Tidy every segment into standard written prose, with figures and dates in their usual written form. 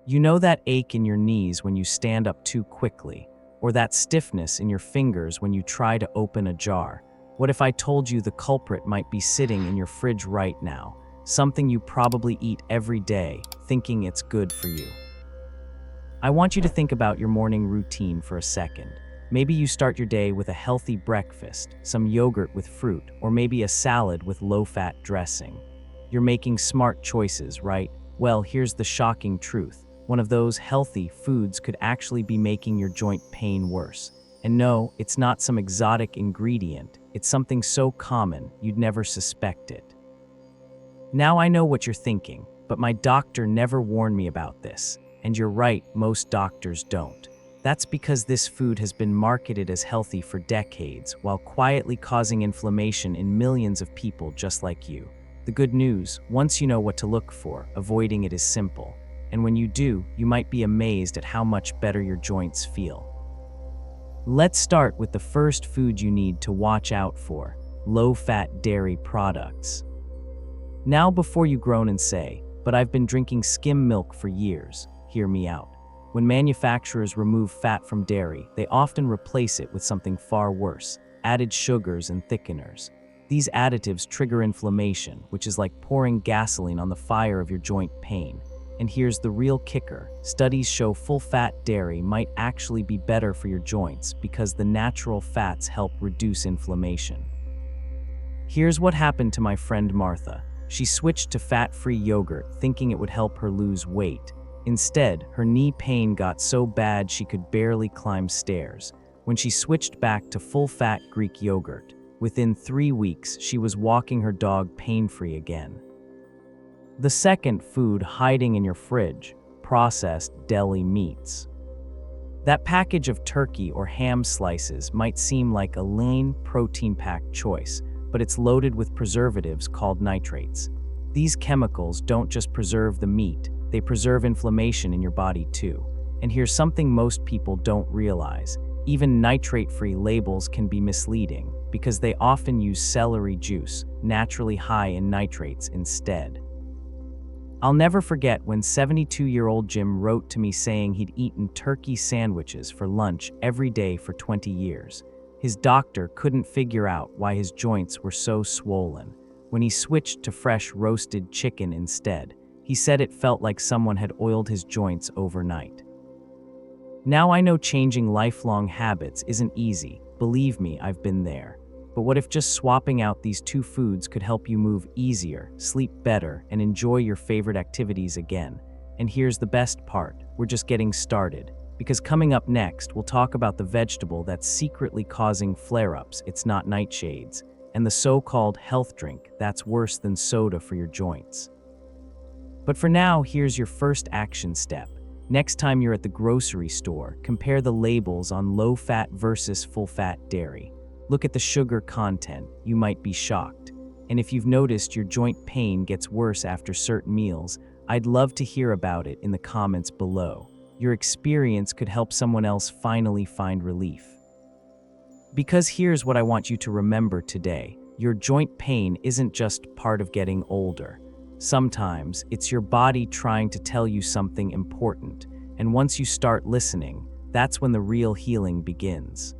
You know that ache in your knees when you stand up too quickly, or that stiffness in your fingers when you try to open a jar? What if I told you the culprit might be sitting in your fridge right now, something you probably eat every day, thinking it's good for you? I want you to think about your morning routine for a second. Maybe you start your day with a healthy breakfast, some yogurt with fruit, or maybe a salad with low-fat dressing. You're making smart choices, right? Well, here's the shocking truth. One of those healthy foods could actually be making your joint pain worse. And no, it's not some exotic ingredient. It's something so common you'd never suspect it. Now I know what you're thinking, but my doctor never warned me about this. And you're right, most doctors don't. That's because this food has been marketed as healthy for decades, while quietly causing inflammation in millions of people just like you. The good news, once you know what to look for, avoiding it is simple. And when you do, you might be amazed at how much better your joints feel. Let's start with the first food you need to watch out for: low-fat dairy products. Now before you groan and say, "But I've been drinking skim milk for years," hear me out. When manufacturers remove fat from dairy, they often replace it with something far worse: added sugars and thickeners. These additives trigger inflammation, which is like pouring gasoline on the fire of your joint pain. And here's the real kicker: studies show full-fat dairy might actually be better for your joints because the natural fats help reduce inflammation. Here's what happened to my friend Martha. She switched to fat-free yogurt thinking it would help her lose weight. Instead, her knee pain got so bad she could barely climb stairs. When she switched back to full-fat Greek yogurt, within 3 weeks she was walking her dog pain-free again. The second food hiding in your fridge: processed deli meats. That package of turkey or ham slices might seem like a lean, protein-packed choice, but it's loaded with preservatives called nitrates. These chemicals don't just preserve the meat, they preserve inflammation in your body too. And here's something most people don't realize: even nitrate-free labels can be misleading because they often use celery juice, naturally high in nitrates, instead. I'll never forget when 72-year-old Jim wrote to me saying he'd eaten turkey sandwiches for lunch every day for 20 years. His doctor couldn't figure out why his joints were so swollen. When he switched to fresh roasted chicken instead, he said it felt like someone had oiled his joints overnight. Now I know changing lifelong habits isn't easy. Believe me, I've been there. But what if just swapping out these two foods could help you move easier, sleep better, and enjoy your favorite activities again? And here's the best part: we're just getting started. Because coming up next, we'll talk about the vegetable that's secretly causing flare-ups, it's not nightshades, and the so-called health drink that's worse than soda for your joints. But for now, here's your first action step. Next time you're at the grocery store, compare the labels on low-fat versus full-fat dairy. Look at the sugar content, you might be shocked. And if you've noticed your joint pain gets worse after certain meals, I'd love to hear about it in the comments below. Your experience could help someone else finally find relief. Because here's what I want you to remember today: your joint pain isn't just part of getting older. Sometimes it's your body trying to tell you something important, and once you start listening, that's when the real healing begins.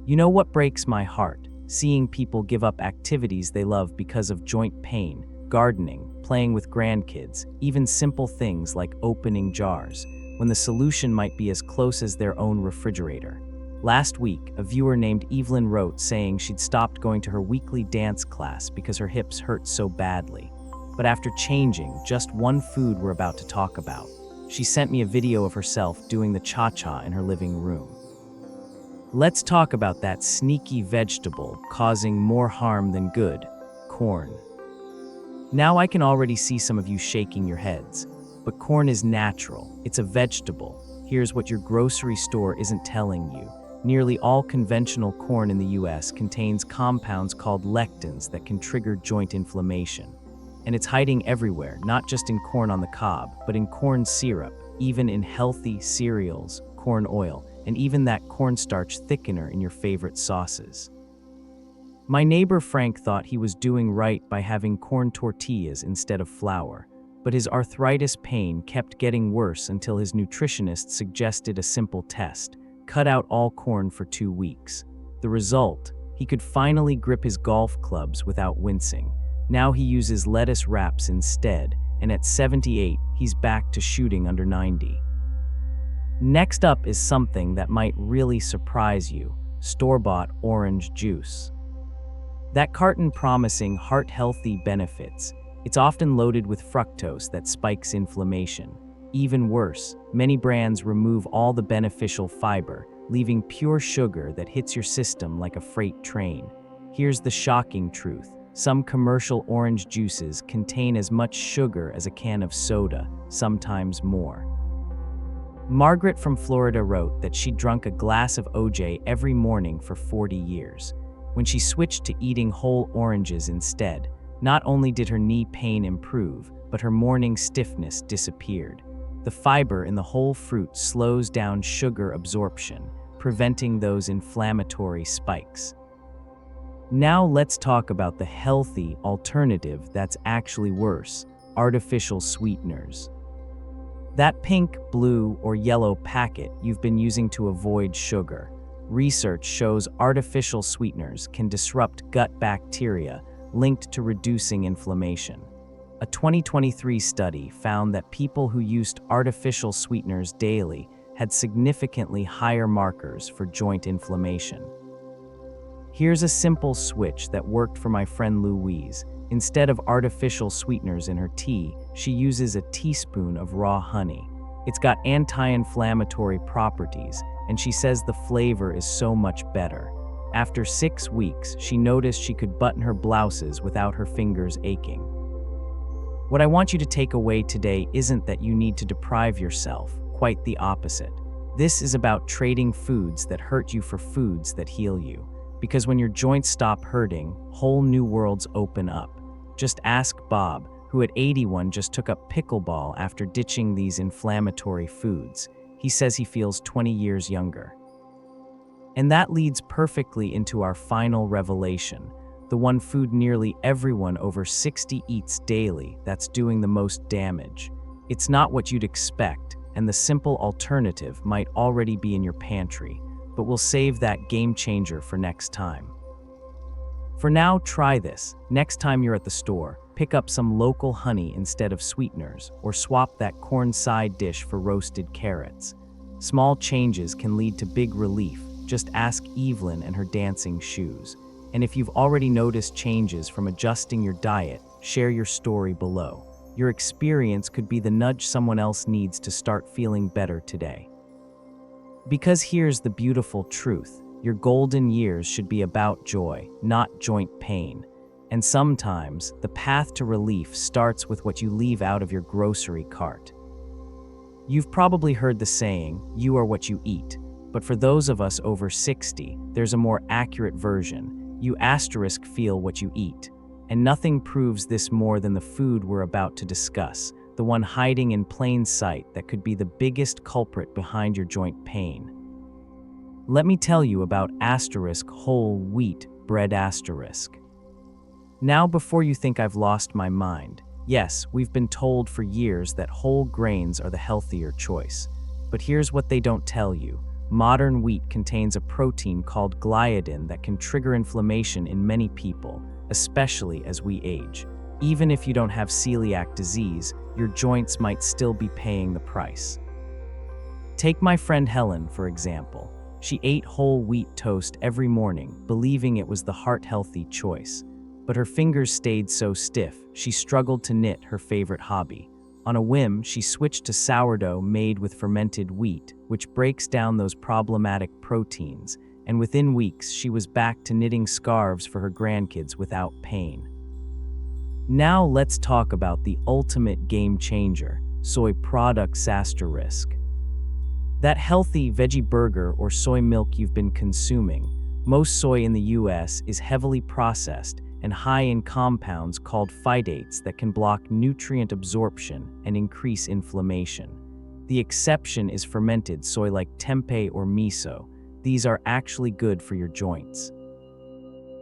You know what breaks my heart? Seeing people give up activities they love because of joint pain: gardening, playing with grandkids, even simple things like opening jars, when the solution might be as close as their own refrigerator. Last week, a viewer named Evelyn wrote saying she'd stopped going to her weekly dance class because her hips hurt so badly. But after changing just one food we're about to talk about, she sent me a video of herself doing the cha-cha in her living room. Let's talk about that sneaky vegetable causing more harm than good: corn. Now I can already see some of you shaking your heads. But corn is natural, it's a vegetable. Here's what your grocery store isn't telling you. Nearly all conventional corn in the US contains compounds called lectins that can trigger joint inflammation. And it's hiding everywhere, not just in corn on the cob, but in corn syrup, even in healthy cereals, corn oil, and even that cornstarch thickener in your favorite sauces. My neighbor Frank thought he was doing right by having corn tortillas instead of flour. but his arthritis pain kept getting worse until his nutritionist suggested a simple test: cut out all corn for 2 weeks. The result? He could finally grip his golf clubs without wincing. Now he uses lettuce wraps instead, and at 78, he's back to shooting under 90. Next up is something that might really surprise you: store-bought orange juice. That carton promising heart-healthy benefits, it's often loaded with fructose that spikes inflammation. Even worse, many brands remove all the beneficial fiber, leaving pure sugar that hits your system like a freight train. Here's the shocking truth: some commercial orange juices contain as much sugar as a can of soda, sometimes more. Margaret from Florida wrote that she drunk a glass of OJ every morning for 40 years. When she switched to eating whole oranges instead, not only did her knee pain improve, but her morning stiffness disappeared. The fiber in the whole fruit slows down sugar absorption, preventing those inflammatory spikes. Now let's talk about the healthy alternative that's actually worse: artificial sweeteners. That pink, blue, or yellow packet you've been using to avoid sugar. Research shows artificial sweeteners can disrupt gut bacteria linked to reducing inflammation. A 2023 study found that people who used artificial sweeteners daily had significantly higher markers for joint inflammation. Here's a simple switch that worked for my friend Louise. Instead of artificial sweeteners in her tea, she uses a teaspoon of raw honey. It's got anti-inflammatory properties, and she says the flavor is so much better. After 6 weeks, she noticed she could button her blouses without her fingers aching. What I want you to take away today isn't that you need to deprive yourself, quite the opposite. This is about trading foods that hurt you for foods that heal you. Because when your joints stop hurting, whole new worlds open up. Just ask Bob, who at 81 just took up pickleball after ditching these inflammatory foods. He says he feels 20 years younger. And that leads perfectly into our final revelation, the one food nearly everyone over 60 eats daily that's doing the most damage. It's not what you'd expect, and the simple alternative might already be in your pantry, but we'll save that game changer for next time. For now, try this. Next time you're at the store, pick up some local honey instead of sweeteners, or swap that corn side dish for roasted carrots. Small changes can lead to big relief. Just ask Evelyn and her dancing shoes. And if you've already noticed changes from adjusting your diet, share your story below. Your experience could be the nudge someone else needs to start feeling better today. Because here's the beautiful truth: your golden years should be about joy, not joint pain. And sometimes, the path to relief starts with what you leave out of your grocery cart. You've probably heard the saying, "You are what you eat." But for those of us over 60, there's a more accurate version: you feel what you eat. And nothing proves this more than the food we're about to discuss, the one hiding in plain sight that could be the biggest culprit behind your joint pain. Let me tell you about whole wheat bread. Now, before you think I've lost my mind, yes, we've been told for years that whole grains are the healthier choice. But here's what they don't tell you. Modern wheat contains a protein called gliadin that can trigger inflammation in many people, especially as we age. Even if you don't have celiac disease, your joints might still be paying the price. Take my friend Helen, for example. She ate whole wheat toast every morning, believing it was the heart-healthy choice. But her fingers stayed so stiff, she struggled to knit, her favorite hobby. On a whim, she switched to sourdough made with fermented wheat, which breaks down those problematic proteins, and within weeks she was back to knitting scarves for her grandkids without pain. Now let's talk about the ultimate game changer: soy products. That healthy veggie burger or soy milk you've been consuming. Most soy in the US is heavily processed and high in compounds called phytates that can block nutrient absorption and increase inflammation. The exception is fermented soy like tempeh or miso. These are actually good for your joints.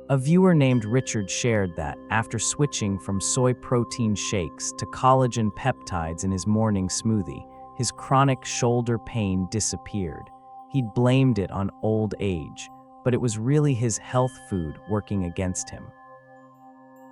A viewer named Richard shared that, after switching from soy protein shakes to collagen peptides in his morning smoothie, his chronic shoulder pain disappeared. He'd blamed it on old age, but it was really his health food working against him.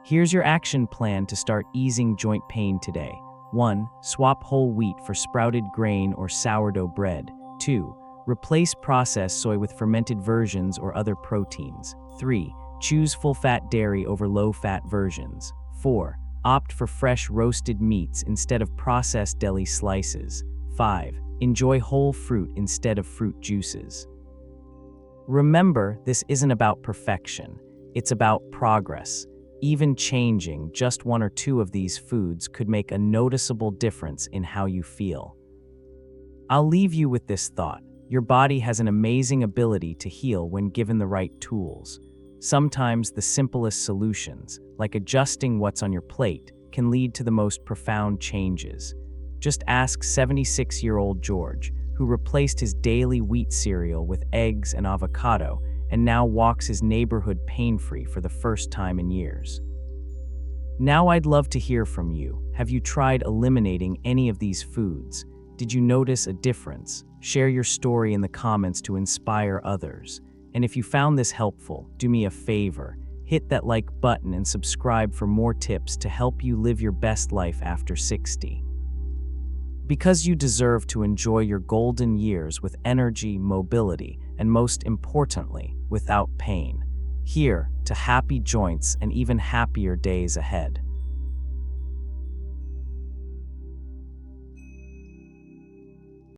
Here's your action plan to start easing joint pain today. 1. Swap whole wheat for sprouted grain or sourdough bread. 2. Replace processed soy with fermented versions or other proteins. 3. Choose full-fat dairy over low-fat versions. 4. Opt for fresh roasted meats instead of processed deli slices. 5. Enjoy whole fruit instead of fruit juices. Remember, this isn't about perfection. It's about progress. Even changing just 1 or 2 of these foods could make a noticeable difference in how you feel. I'll leave you with this thought. Your body has an amazing ability to heal when given the right tools. Sometimes the simplest solutions, like adjusting what's on your plate, can lead to the most profound changes. Just ask 76-year-old George, who replaced his daily wheat cereal with eggs and avocado and now walks his neighborhood pain-free for the first time in years. Now I'd love to hear from you. Have you tried eliminating any of these foods? Did you notice a difference? Share your story in the comments to inspire others. And if you found this helpful, do me a favor. Hit that like button and subscribe for more tips to help you live your best life after 60. Because you deserve to enjoy your golden years with energy, mobility, and most importantly, without pain. Here to happy joints and even happier days ahead.